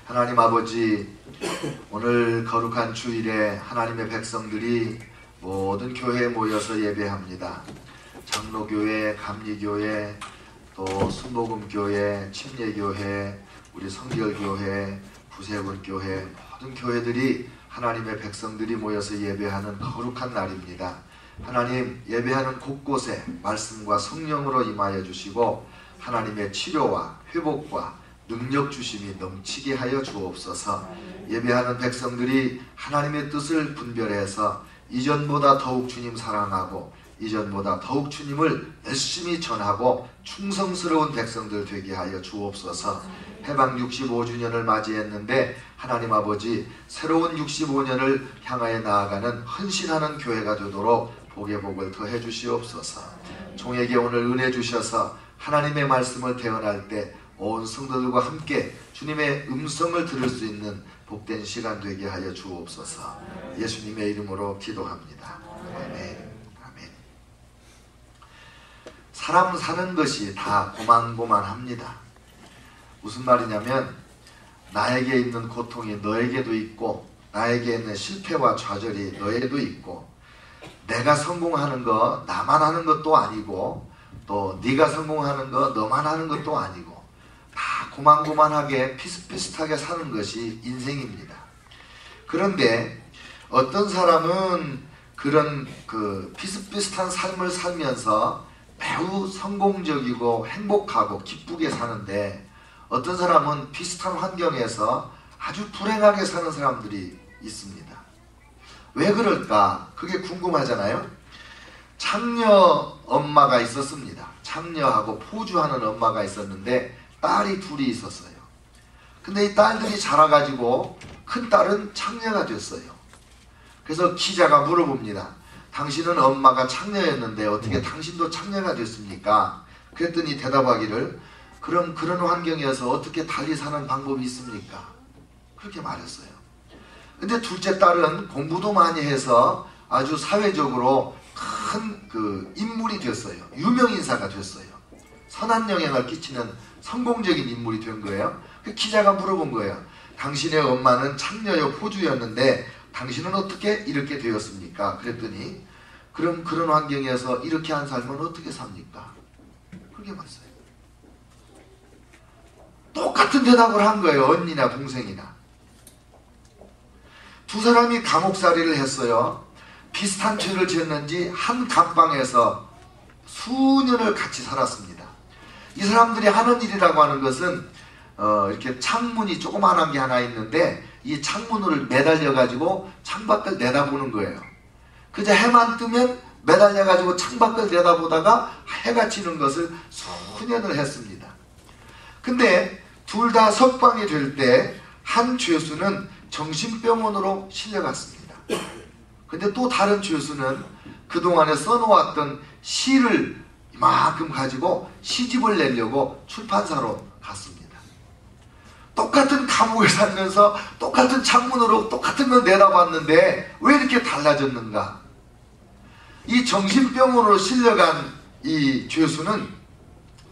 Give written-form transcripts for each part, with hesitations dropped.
하나님 아버지, 오늘 거룩한 주일에 하나님의 백성들이 모든 교회에 모여서 예배합니다. 장로교회, 감리교회, 또 순복음교회, 침례교회, 우리 성결교회, 구세군교회, 모든 교회들이 하나님의 백성들이 모여서 예배하는 거룩한 날입니다. 하나님, 예배하는 곳곳에 말씀과 성령으로 임하여 주시고 하나님의 치료와 회복과 능력 주심이 넘치게 하여 주옵소서. 예배하는 백성들이 하나님의 뜻을 분별해서 이전보다 더욱 주님 사랑하고 이전보다 더욱 주님을 열심히 전하고 충성스러운 백성들 되게 하여 주옵소서. 해방 65주년을 맞이했는데 하나님 아버지, 새로운 65년을 향하여 나아가는 헌신하는 교회가 되도록 복의 복을 더해 주시옵소서. 종에게 오늘 은혜 주셔서 하나님의 말씀을 대언할 때 온 성도들과 함께 주님의 음성을 들을 수 있는 복된 시간 되게 하여 주옵소서. 예수님의 이름으로 기도합니다. 아멘. 아멘. 사람 사는 것이 다 고만고만합니다. 무슨 말이냐면, 나에게 있는 고통이 너에게도 있고, 나에게 있는 실패와 좌절이 너에게도 있고, 내가 성공하는 거 나만 하는 것도 아니고, 또 네가 성공하는 거 너만 하는 것도 아니고, 다 고만고만하게 비슷비슷하게 사는 것이 인생입니다. 그런데 어떤 사람은 그런 비슷비슷한 삶을 살면서 매우 성공적이고 행복하고 기쁘게 사는데, 어떤 사람은 비슷한 환경에서 아주 불행하게 사는 사람들이 있습니다. 왜 그럴까? 그게 궁금하잖아요. 창녀 엄마가 있었습니다. 창녀하고 포주하는 엄마가 있었는데 딸이 둘이 있었어요. 근데 이 딸들이 자라가지고 큰 딸은 창녀가 됐어요. 그래서 기자가 물어봅니다. 당신은 엄마가 창녀였는데 어떻게 당신도 창녀가 됐습니까? 그랬더니 대답하기를, 그럼 그런 환경에서 어떻게 달리 사는 방법이 있습니까? 그렇게 말했어요. 근데 둘째 딸은 공부도 많이 해서 아주 사회적으로 큰 인물이 됐어요. 유명인사가 됐어요. 선한 영향을 끼치는 성공적인 인물이 된 거예요. 그 기자가 물어본 거예요. 당신의 엄마는 창녀요 포주였는데 당신은 어떻게 이렇게 되었습니까? 그랬더니, 그럼 그런 환경에서 이렇게 한 삶은 어떻게 삽니까? 그렇게 말했어요. 똑같은 대답을 한 거예요. 언니나 동생이나. 두 사람이 감옥살이를 했어요. 비슷한 죄를 지었는지 한 감방에서 수년을 같이 살았습니다. 이 사람들이 하는 일이라고 하는 것은 이렇게 창문이 조그만한 게 하나 있는데 이 창문을 매달려 가지고 창밖을 내다보는 거예요. 그저 해만 뜨면 매달려 가지고 창밖을 내다보다가 해가 지는 것을 수년을 했습니다. 근데 둘 다 석방이 될 때 한 죄수는 정신병원으로 실려갔습니다. 근데 또 다른 죄수는 그동안에 써놓았던 시를 이만큼 가지고 시집을 내려고 출판사로 갔습니다. 똑같은 감옥에 살면서 똑같은 창문으로 똑같은 걸 내다봤는데 왜 이렇게 달라졌는가? 이 정신병원으로 실려간 이 죄수는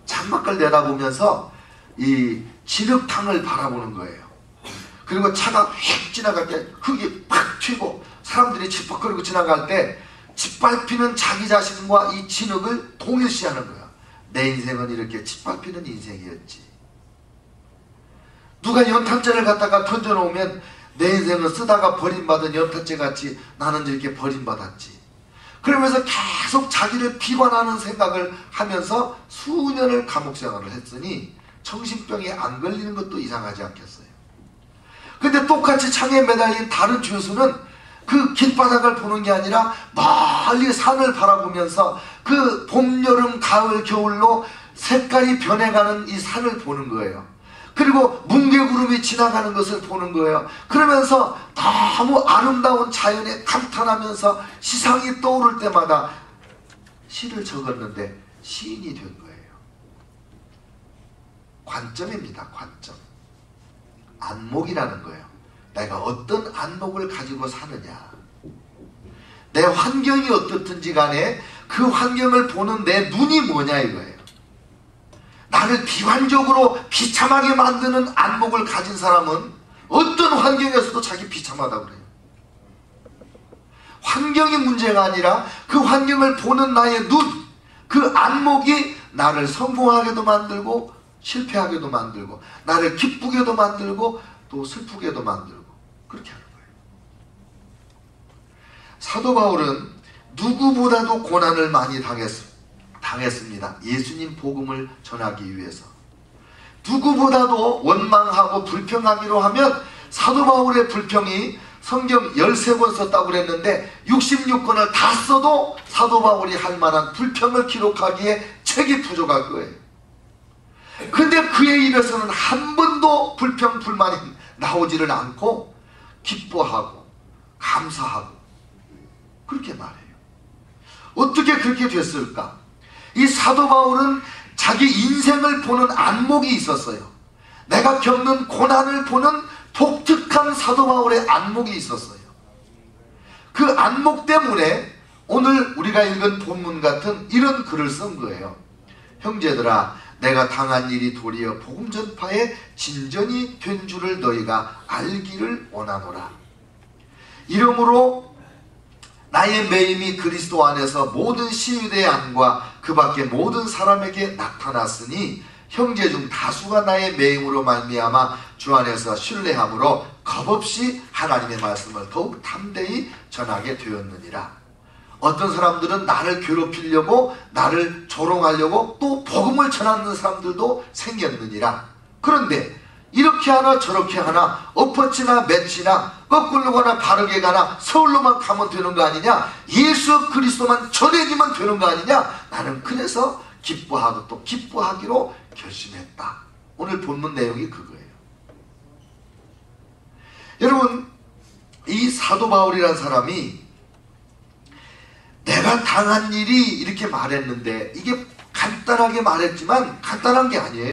창밖을 내다보면서 이 진흙탕을 바라보는 거예요. 그리고 차가 휙 지나갈 때 흙이 팍 튀고 사람들이 짚어거리고 지나갈 때 짓밟히는 자기 자신과 이 진흙을 동일시하는 거야. 내 인생은 이렇게 짓밟히는 인생이었지. 누가 연탄재를 갖다가 던져놓으면 내 인생은 쓰다가 버림받은 연탄재 같이 나는 이렇게 버림받았지. 그러면서 계속 자기를 비관하는 생각을 하면서 수년을 감옥생활을 했으니 정신병에 안 걸리는 것도 이상하지 않겠어요. 근데 똑같이 창에 매달린 다른 죄수는 그 길바닥을 보는 게 아니라 멀리 산을 바라보면서 그 봄, 여름, 가을, 겨울로 색깔이 변해가는 이 산을 보는 거예요. 그리고 뭉게구름이 지나가는 것을 보는 거예요. 그러면서 너무 아름다운 자연에 감탄하면서 시상이 떠오를 때마다 시를 적었는데 시인이 된 거예요. 관점입니다. 관점. 안목이라는 거예요. 내가 어떤 안목을 가지고 사느냐. 내 환경이 어떻든지 간에 그 환경을 보는 내 눈이 뭐냐 이거예요. 나를 비관적으로 비참하게 만드는 안목을 가진 사람은 어떤 환경에서도 자기 비참하다고 그래요. 환경이 문제가 아니라 그 환경을 보는 나의 눈, 그 안목이 나를 성공하게도 만들고 실패하게도 만들고 나를 기쁘게도 만들고 또 슬프게도 만들고 그렇게 하는 거예요. 사도 바울은 누구보다도 고난을 많이 당했습니다. 예수님 복음을 전하기 위해서. 누구보다도 원망하고 불평하기로 하면 사도 바울의 불평이 성경 13권 썼다고 그랬는데 66권을 다 써도 사도 바울이 할 만한 불평을 기록하기에 책이 부족할 거예요. 근데 그의 입에서는 한 번도 불평 불만이 나오지를 않고 기뻐하고 감사하고 그렇게 말해요. 어떻게 그렇게 됐을까? 이 사도 바울은 자기 인생을 보는 안목이 있었어요. 내가 겪는 고난을 보는 독특한 사도 바울의 안목이 있었어요. 그 안목 때문에 오늘 우리가 읽은 본문 같은 이런 글을 쓴 거예요. 형제들아, 내가 당한 일이 도리어 복음 전파의 진전이 된 줄을 너희가 알기를 원하노라. 이러므로 나의 매임이 그리스도 안에서 모든 시유대의 안과 그 밖의 모든 사람에게 나타났으니 형제 중 다수가 나의 매임으로 말미암아 주 안에서 신뢰함으로 겁없이 하나님의 말씀을 더욱 담대히 전하게 되었느니라. 어떤 사람들은 나를 괴롭히려고 나를 조롱하려고 또 복음을 전하는 사람들도 생겼느니라. 그런데 이렇게 하나 저렇게 하나 엎어치나 매치나 거꾸로 가나 바르게 가나 서울로만 가면 되는 거 아니냐, 예수 그리스도만 전해지면 되는 거 아니냐, 나는 그래서 기뻐하고 또 기뻐하기로 결심했다. 오늘 본문 내용이 그거예요. 여러분, 이 사도 바울이라는 사람이 내가 당한 일이 이렇게 말했는데 이게 간단하게 말했지만 간단한 게 아니에요.